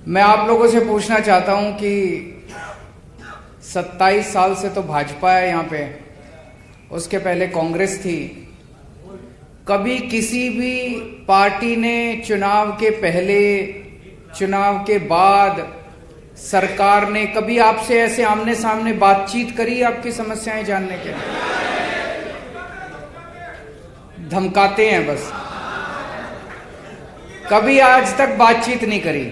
मैं आप लोगों से पूछना चाहता हूं कि 27 साल से तो भाजपा है यहाँ पे, उसके पहले कांग्रेस थी। कभी किसी भी पार्टी ने चुनाव के पहले, चुनाव के बाद, सरकार ने कभी आपसे ऐसे आमने सामने बातचीत करी आपकी समस्याएं जानने के लिए? धमकाते हैं बस, कभी आज तक बातचीत नहीं करी।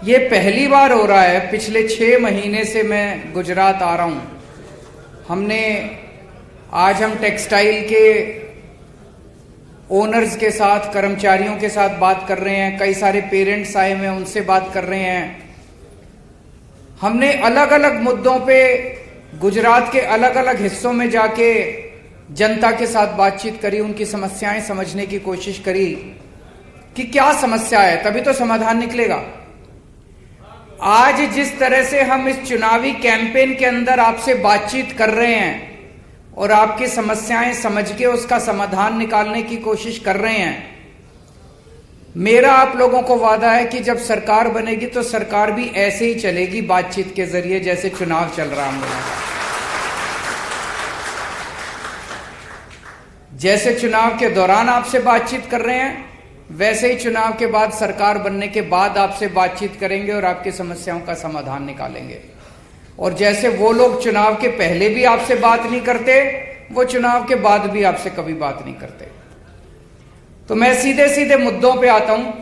ये पहली बार हो रहा है। पिछले 6 महीने से मैं गुजरात आ रहा हूं। आज हम टेक्सटाइल के ओनर्स के साथ, कर्मचारियों के साथ बात कर रहे हैं। कई सारे पेरेंट्स आए हुए हैं, उनसे बात कर रहे हैं। हमने अलग अलग मुद्दों पे गुजरात के अलग अलग हिस्सों में जाके जनता के साथ बातचीत करी, उनकी समस्याएं समझने की कोशिश करी कि क्या समस्या है, तभी तो समाधान निकलेगा। आज जिस तरह से हम इस चुनावी कैंपेन के अंदर आपसे बातचीत कर रहे हैं और आपकी समस्याएं समझ के उसका समाधान निकालने की कोशिश कर रहे हैं, मेरा आप लोगों को वादा है कि जब सरकार बनेगी तो सरकार भी ऐसे ही चलेगी, बातचीत के जरिए, जैसे चुनाव चल रहा हम लोगों का। जैसे चुनाव के दौरान आपसे बातचीत कर रहे हैं, वैसे ही चुनाव के बाद, सरकार बनने के बाद आपसे बातचीत करेंगे और आपकी समस्याओं का समाधान निकालेंगे। और जैसे वो लोग चुनाव के पहले भी आपसे बात नहीं करते, वो चुनाव के बाद भी आपसे कभी बात नहीं करते। तो मैं सीधे सीधे मुद्दों पे आता हूं।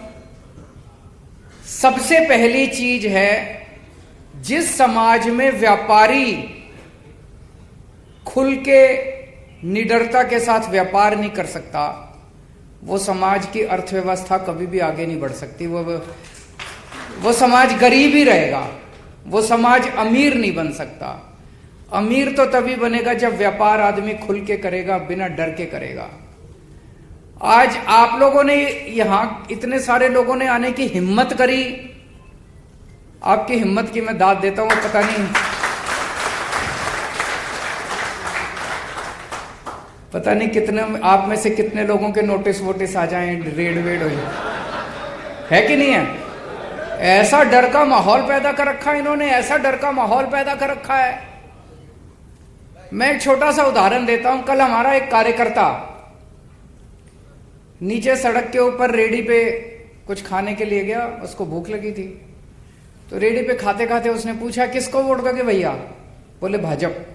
सबसे पहली चीज है, जिस समाज में व्यापारी खुल के निडरता के साथ व्यापार नहीं कर सकता, वो समाज की अर्थव्यवस्था कभी भी आगे नहीं बढ़ सकती। वो समाज गरीब ही रहेगा, वो समाज अमीर नहीं बन सकता। अमीर तो तभी बनेगा जब व्यापार आदमी खुल के करेगा, बिना डर के करेगा। आज आप लोगों ने यहां, इतने सारे लोगों ने आने की हिम्मत करी। आपकी हिम्मत की मैं दाद देता हूं। पता नहीं कितने आप में से कितने लोगों के नोटिस वोटिस आ जाएं, रेड वेड हो जाए, है कि नहीं है? ऐसा डर का माहौल पैदा कर रखा है इन्होंने, ऐसा डर का माहौल पैदा कर रखा है। मैं एक छोटा सा उदाहरण देता हूं। कल हमारा एक कार्यकर्ता नीचे सड़क के ऊपर रेडी पे कुछ खाने के लिए गया, उसको भूख लगी थी। तो रेडी पे खाते खाते उसने पूछा, किसको वोट दोगे भैया? बोले भाजपा।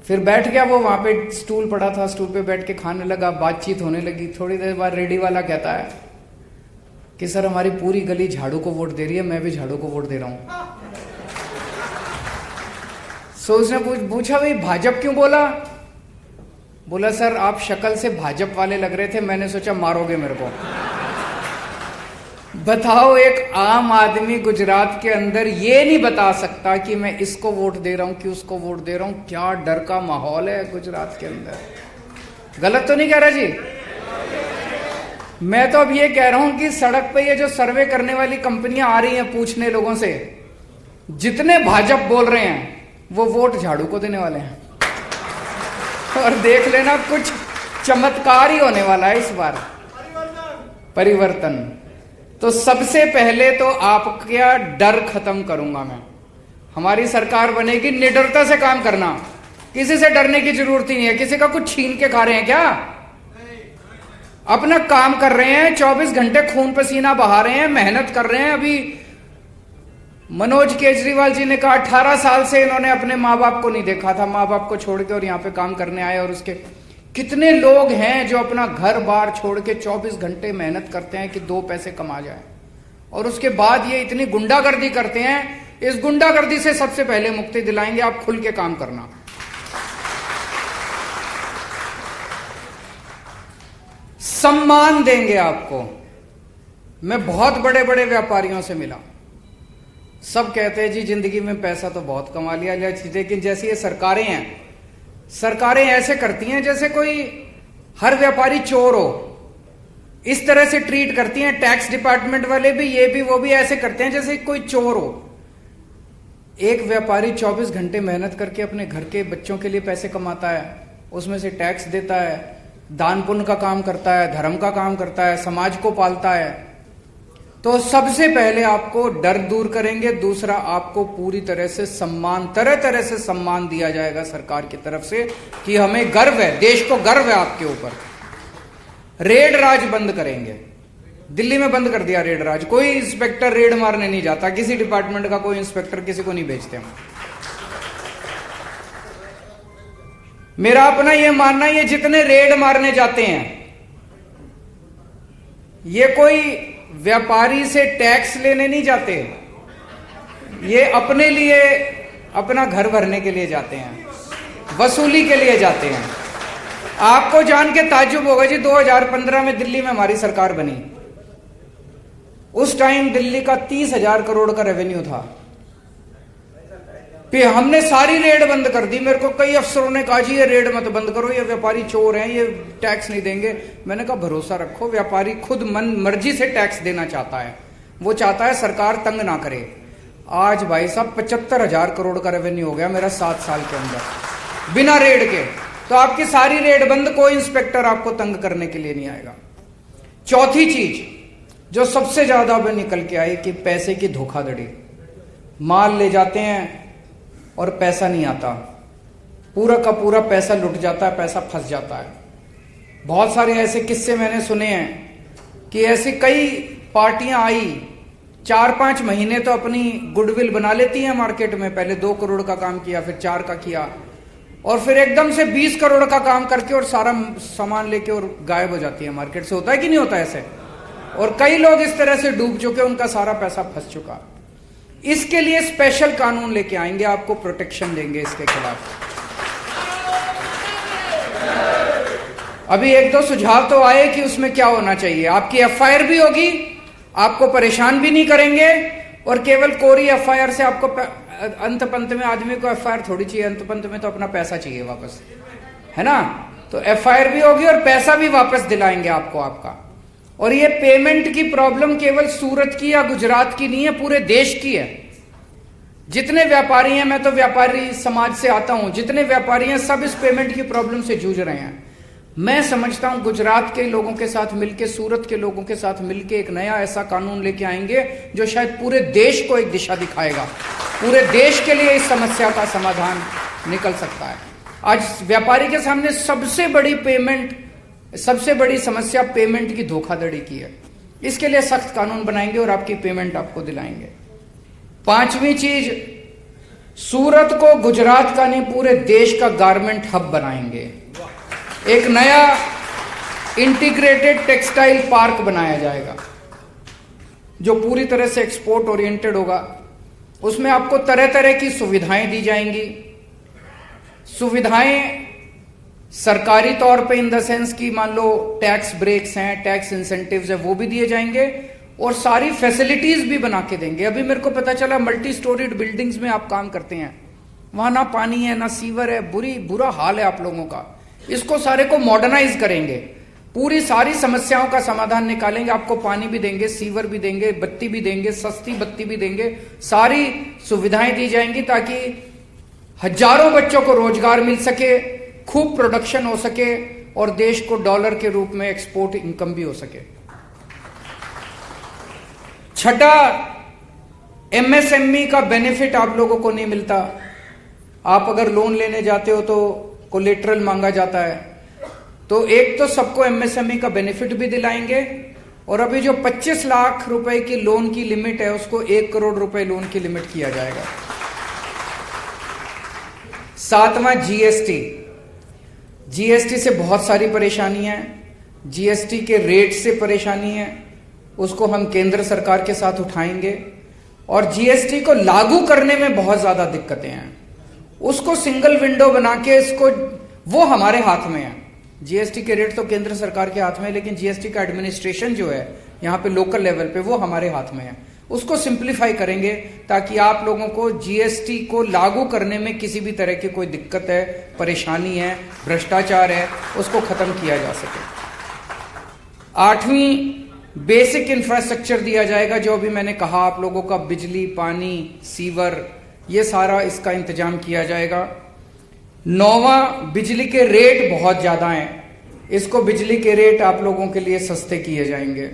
फिर बैठ गया वो, वहां पे स्टूल पड़ा था, स्टूल पे बैठ के खाने लगा, बातचीत होने लगी। थोड़ी देर बाद रेडी वाला कहता है कि सर हमारी पूरी गली झाड़ू को वोट दे रही है, मैं भी झाड़ू को वोट दे रहा हूं। सो उसने पूछा, भाई भाजपा क्यों बोला? बोला सर आप शक्ल से भाजपा वाले लग रहे थे, मैंने सोचा मारोगे मेरे को। बताओ, एक आम आदमी गुजरात के अंदर ये नहीं बता सकता कि मैं इसको वोट दे रहा हूं कि उसको वोट दे रहा हूं। क्या डर का माहौल है गुजरात के अंदर। गलत तो नहीं कह रहा जी? मैं तो अब ये कह रहा हूं कि सड़क पे ये जो सर्वे करने वाली कंपनियां आ रही हैं पूछने लोगों से, जितने भाजपा बोल रहे हैं वो वोट झाड़ू को देने वाले हैं। और देख लेना, कुछ चमत्कार ही होने वाला है इस बार, परिवर्तन। तो सबसे पहले तो आपका डर खत्म करूंगा मैं। हमारी सरकार बनेगी, निडरता से काम करना, किसी से डरने की जरूरत ही नहीं है। किसी का कुछ छीन के खा रहे हैं क्या? अपना काम कर रहे हैं, 24 घंटे खून पसीना बहा रहे हैं, मेहनत कर रहे हैं। अभी मनोज केजरीवाल जी ने कहा 18 साल से इन्होंने अपने माँ बाप को नहीं देखा था, माँ बाप को छोड़ के और यहाँ पे काम करने आए। और उसके कितने लोग हैं जो अपना घर बार छोड़ के 24 घंटे मेहनत करते हैं कि 2 पैसे कमा जाए, और उसके बाद ये इतनी गुंडागर्दी करते हैं। इस गुंडागर्दी से सबसे पहले मुक्ति दिलाएंगे, आप खुल के काम करना। सम्मान देंगे आपको। मैं बहुत बड़े बड़े व्यापारियों से मिला, सब कहते हैं जी जिंदगी में पैसा तो बहुत कमा लिया, लेकिन जैसी ये सरकारें हैं, सरकारें ऐसे करती हैं जैसे कोई हर व्यापारी चोर हो। इस तरह से ट्रीट करती हैं। टैक्स डिपार्टमेंट वाले भी, ये भी, वो भी ऐसे करते हैं जैसे कोई चोर हो। एक व्यापारी 24 घंटे मेहनत करके अपने घर के बच्चों के लिए पैसे कमाता है, उसमें से टैक्स देता है, दान पुण्य का काम करता है, धर्म का काम करता है, समाज को पालता है। तो सबसे पहले आपको डर दूर करेंगे, दूसरा आपको पूरी तरह से सम्मान, तरह तरह से सम्मान दिया जाएगा सरकार की तरफ से कि हमें गर्व है, देश को गर्व है आपके ऊपर। रेड राज बंद करेंगे। दिल्ली में बंद कर दिया रेड राज, कोई इंस्पेक्टर रेड मारने नहीं जाता, किसी डिपार्टमेंट का कोई इंस्पेक्टर किसी को नहीं भेजते हम। मेरा अपना ये मानना, ये जितने रेड मारने जाते हैं ये कोई व्यापारी से टैक्स लेने नहीं जाते, ये अपने लिए, अपना घर भरने के लिए जाते हैं, वसूली के लिए जाते हैं। आपको जान के ताज्जुब होगा जी, 2015 में दिल्ली में हमारी सरकार बनी, उस टाइम दिल्ली का 30,000 करोड़ का रेवेन्यू था। फिर हमने सारी रेड बंद कर दी। मेरे को कई अफसरों ने कहा जी ये रेड मत बंद करो, ये व्यापारी चोर हैं, ये टैक्स नहीं देंगे। मैंने कहा भरोसा रखो, व्यापारी खुद मन मर्जी से टैक्स देना चाहता है, वो चाहता है सरकार तंग ना करे। आज भाई साहब 75,000 करोड़ का रेवेन्यू हो गया मेरा 7 साल के अंदर बिना रेड के। तो आपकी सारी रेड बंद, कोई इंस्पेक्टर आपको तंग करने के लिए नहीं आएगा। चौथी चीज जो सबसे ज्यादा अब निकल के आई कि पैसे की धोखाधड़ी, माल ले जाते हैं और पैसा नहीं आता, पूरा का पूरा पैसा लुट जाता है, पैसा फंस जाता है। बहुत सारे ऐसे किस्से मैंने सुने हैं कि ऐसी कई पार्टियां आई, 4-5 महीने तो अपनी गुडविल बना लेती हैं मार्केट में, पहले 2 करोड़ का काम किया, फिर 4 का किया, और फिर एकदम से 20 करोड़ का काम करके और सारा सामान लेके और गायब हो जाती है मार्केट से। होता है कि नहीं होता ऐसे? और कई लोग इस तरह से डूब चुके, उनका सारा पैसा फंस चुका। इसके लिए स्पेशल कानून लेके आएंगे, आपको प्रोटेक्शन देंगे इसके खिलाफ। अभी 1-2 सुझाव तो आए कि उसमें क्या होना चाहिए। आपकी एफआईआर भी होगी, आपको परेशान भी नहीं करेंगे, और केवल कोरी एफआईआर से आपको अंत पंत में, आदमी को एफआईआर थोड़ी चाहिए, अंत पंत में तो अपना पैसा चाहिए वापस, है ना? तो एफआईआर भी होगी और पैसा भी वापस दिलाएंगे आपको आपका। और ये पेमेंट की प्रॉब्लम केवल सूरत की या गुजरात की नहीं है, पूरे देश की है। जितने व्यापारी हैं, मैं तो व्यापारी समाज से आता हूं, जितने व्यापारी हैं सब इस पेमेंट की प्रॉब्लम से जूझ रहे हैं। मैं समझता हूं गुजरात के लोगों के साथ मिलके, सूरत के लोगों के साथ मिलके एक नया ऐसा कानून लेके आएंगे जो शायद पूरे देश को एक दिशा दिखाएगा, पूरे देश के लिए इस समस्या का समाधान निकल सकता है। आज व्यापारी के सामने सबसे बड़ी समस्या पेमेंट की धोखाधड़ी की है। इसके लिए सख्त कानून बनाएंगे और आपकी पेमेंट आपको दिलाएंगे। 5वीं चीज, सूरत को गुजरात का नहीं पूरे देश का गारमेंट हब बनाएंगे। एक नया इंटीग्रेटेड टेक्सटाइल पार्क बनाया जाएगा जो पूरी तरह से एक्सपोर्ट ओरिएंटेड होगा। उसमें आपको तरह तरह की सुविधाएं दी जाएंगी। सुविधाएं सरकारी तौर पे इन द सेंस की, मान लो टैक्स ब्रेक्स हैं, टैक्स इंसेंटिव्स है, वो भी दिए जाएंगे, और सारी फैसिलिटीज भी बना के देंगे। अभी मेरे को पता चला मल्टी स्टोरीड बिल्डिंग्स में आप काम करते हैं, वहां ना पानी है ना सीवर है, बुरा हाल है आप लोगों का। इसको सारे को मॉडर्नाइज करेंगे, पूरी सारी समस्याओं का समाधान निकालेंगे। आपको पानी भी देंगे, सीवर भी देंगे, बत्ती भी देंगे, सस्ती बत्ती भी देंगे, सारी सुविधाएं दी जाएंगी ताकि हजारों बच्चों को रोजगार मिल सके, खूब प्रोडक्शन हो सके और देश को डॉलर के रूप में एक्सपोर्ट इनकम भी हो सके। छठा, एमएसएमई का बेनिफिट आप लोगों को नहीं मिलता। आप अगर लोन लेने जाते हो तो कोलेटरल मांगा जाता है, तो एक तो सबको एमएसएमई का बेनिफिट भी दिलाएंगे, और अभी जो 25 लाख रुपए की लोन की लिमिट है उसको 1 करोड़ रुपए लोन की लिमिट किया जाएगा। 7वां, जीएसटी से बहुत सारी परेशानियां हैं। जीएसटी के रेट से परेशानी है, उसको हम केंद्र सरकार के साथ उठाएंगे। और जीएसटी को लागू करने में बहुत ज्यादा दिक्कतें हैं, उसको सिंगल विंडो बना के इसको, वो हमारे हाथ में है। जीएसटी के रेट तो केंद्र सरकार के हाथ में है, लेकिन जीएसटी का एडमिनिस्ट्रेशन जो है यहाँ पे लोकल लेवल पे, वो हमारे हाथ में है। उसको सिंप्लीफाई करेंगे ताकि आप लोगों को जीएसटी को लागू करने में किसी भी तरह की कोई दिक्कत है, परेशानी है, भ्रष्टाचार है, उसको खत्म किया जा सके। 8वीं, बेसिक इंफ्रास्ट्रक्चर दिया जाएगा, जो अभी मैंने कहा आप लोगों का बिजली, पानी, सीवर, ये सारा इसका इंतजाम किया जाएगा। 9वां, बिजली के रेट बहुत ज्यादा हैं, इसको बिजली के रेट आप लोगों के लिए सस्ते किए जाएंगे।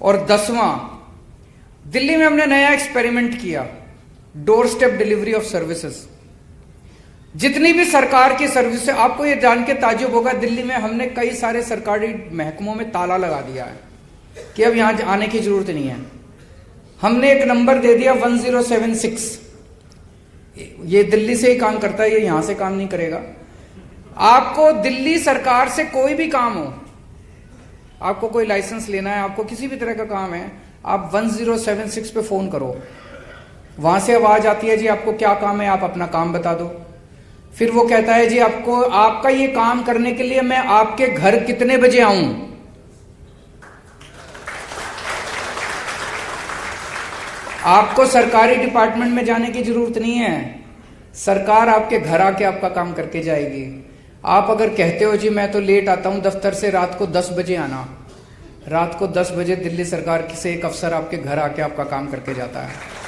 और 10वां, दिल्ली में हमने नया एक्सपेरिमेंट किया, door step delivery of services. जितनी भी सरकार की सर्विस है, आपको ये जान के ताज्जुब होगा, दिल्ली में हमने कई सारे सरकारी महकमों में ताला लगा दिया है कि अब यहां आने की जरूरत नहीं है। हमने एक नंबर दे दिया 1076, ये दिल्ली से ही काम करता है, ये यहां से काम नहीं करेगा। आपको दिल्ली सरकार से कोई भी काम हो, आपको कोई लाइसेंस लेना है, आपको किसी भी तरह का काम है, आप 1076 पे फोन करो, वहां से आवाज आती है जी आपको क्या काम है, आप अपना काम बता दो। फिर वो कहता है जी आपको, आपका ये काम करने के लिए मैं आपके घर कितने बजे आऊं। आपको सरकारी डिपार्टमेंट में जाने की जरूरत नहीं है, सरकार आपके घर आके आपका काम करके जाएगी। आप अगर कहते हो जी मैं तो लेट आता हूं दफ्तर से, रात को 10 बजे आना, रात को 10 बजे दिल्ली सरकार से एक अफसर आपके घर आके आपका काम करके जाता है।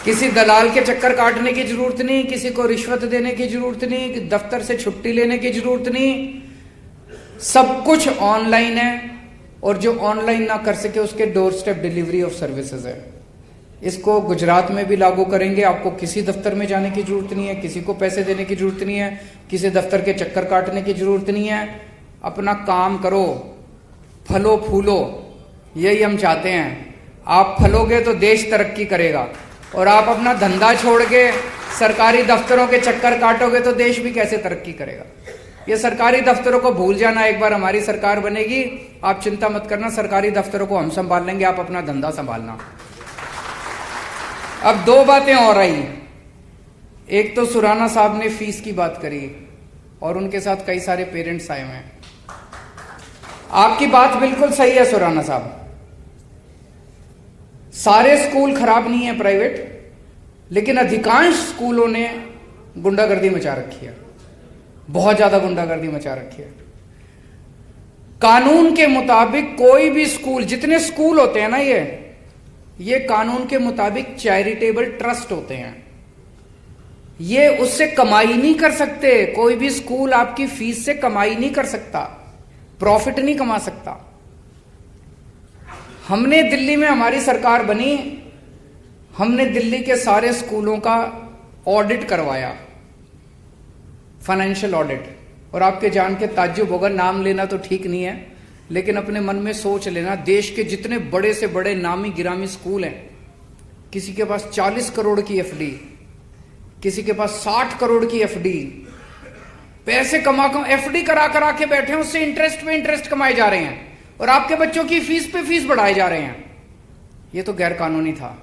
किसी दलाल के चक्कर काटने की जरूरत नहीं, किसी को रिश्वत देने की जरूरत नहीं, दफ्तर से छुट्टी लेने की जरूरत नहीं, सब कुछ ऑनलाइन है। और जो ऑनलाइन ना कर सके उसके door step delivery of services है। इसको गुजरात में भी लागू करेंगे। आपको किसी दफ्तर में जाने की जरूरत नहीं है, किसी को पैसे देने की जरूरत नहीं है, किसी दफ्तर के चक्कर काटने की जरूरत नहीं है। अपना काम करो, फलो फूलो, यही हम चाहते हैं। आप फलोगे तो देश तरक्की करेगा, और आप अपना धंधा छोड़ के सरकारी दफ्तरों के चक्कर काटोगे तो देश भी कैसे तरक्की करेगा। ये सरकारी दफ्तरों को भूल जाना, एक बार हमारी सरकार बनेगी, आप चिंता मत करना, सरकारी दफ्तरों को हम संभाल लेंगे, आप अपना धंधा संभालना। अब दो बातें और आई। एक तो सुराना साहब ने फीस की बात करी और उनके साथ कई सारे पेरेंट्स आए हुए हैं। आपकी बात बिल्कुल सही है सुराना साहब, सारे स्कूल खराब नहीं है प्राइवेट, लेकिन अधिकांश स्कूलों ने गुंडागर्दी मचा रखी है, बहुत ज्यादा गुंडागर्दी मचा रखी है। कानून के मुताबिक कोई भी स्कूल, जितने स्कूल होते हैं ना, ये कानून के मुताबिक चैरिटेबल ट्रस्ट होते हैं, ये उससे कमाई नहीं कर सकते। कोई भी स्कूल आपकी फीस से कमाई नहीं कर सकता, प्रॉफिट नहीं कमा सकता। हमने दिल्ली में, हमारी सरकार बनी, हमने दिल्ली के सारे स्कूलों का ऑडिट करवाया, फाइनेंशियल ऑडिट। और आपके जान के ताज्जुब होगा, नाम लेना तो ठीक नहीं है, लेकिन अपने मन में सोच लेना, देश के जितने बड़े से बड़े नामी गिरामी स्कूल हैं, किसी के पास 40 करोड़ की एफडी, किसी के पास 60 करोड़ की एफडी, पैसे कमा एफडी करा के बैठे हैं, उससे इंटरेस्ट पे इंटरेस्ट कमाए जा रहे हैं, और आपके बच्चों की फीस पे फीस बढ़ाए जा रहे हैं। ये तो गैर कानूनी था।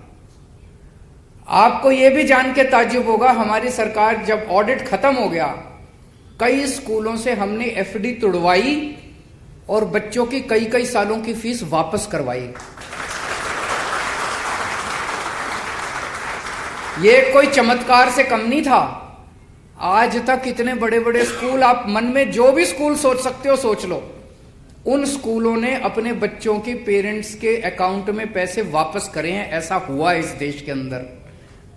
आपको यह भी जान के ताज्जुब होगा, हमारी सरकार जब ऑडिट खत्म हो गया, कई स्कूलों से हमने एफडी तुड़वाई और बच्चों की कई सालों की फीस वापस करवाई। ये कोई चमत्कार से कम नहीं था। आज तक इतने बड़े बड़े स्कूल, आप मन में जो भी स्कूल सोच सकते हो सोच लो, उन स्कूलों ने अपने बच्चों की पेरेंट्स के अकाउंट में पैसे वापस करे हैं। ऐसा हुआ है इस देश के अंदर,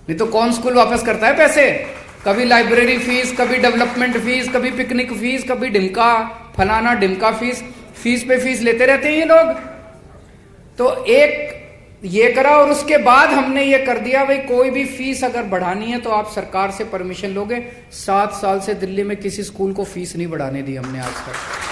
नहीं तो कौन स्कूल वापस करता है पैसे। कभी लाइब्रेरी फीस, कभी डेवलपमेंट फीस, कभी पिकनिक फीस, कभी ढिमका फलाना ढिमका फीस पे फीस लेते रहते हैं ये लोग। तो एक ये करा, और उसके बाद हमने ये कर दिया, भाई कोई भी फीस अगर बढ़ानी है तो आप सरकार से परमिशन लोगे। 7 साल से दिल्ली में किसी स्कूल को फीस नहीं बढ़ाने दी हमने आज तक।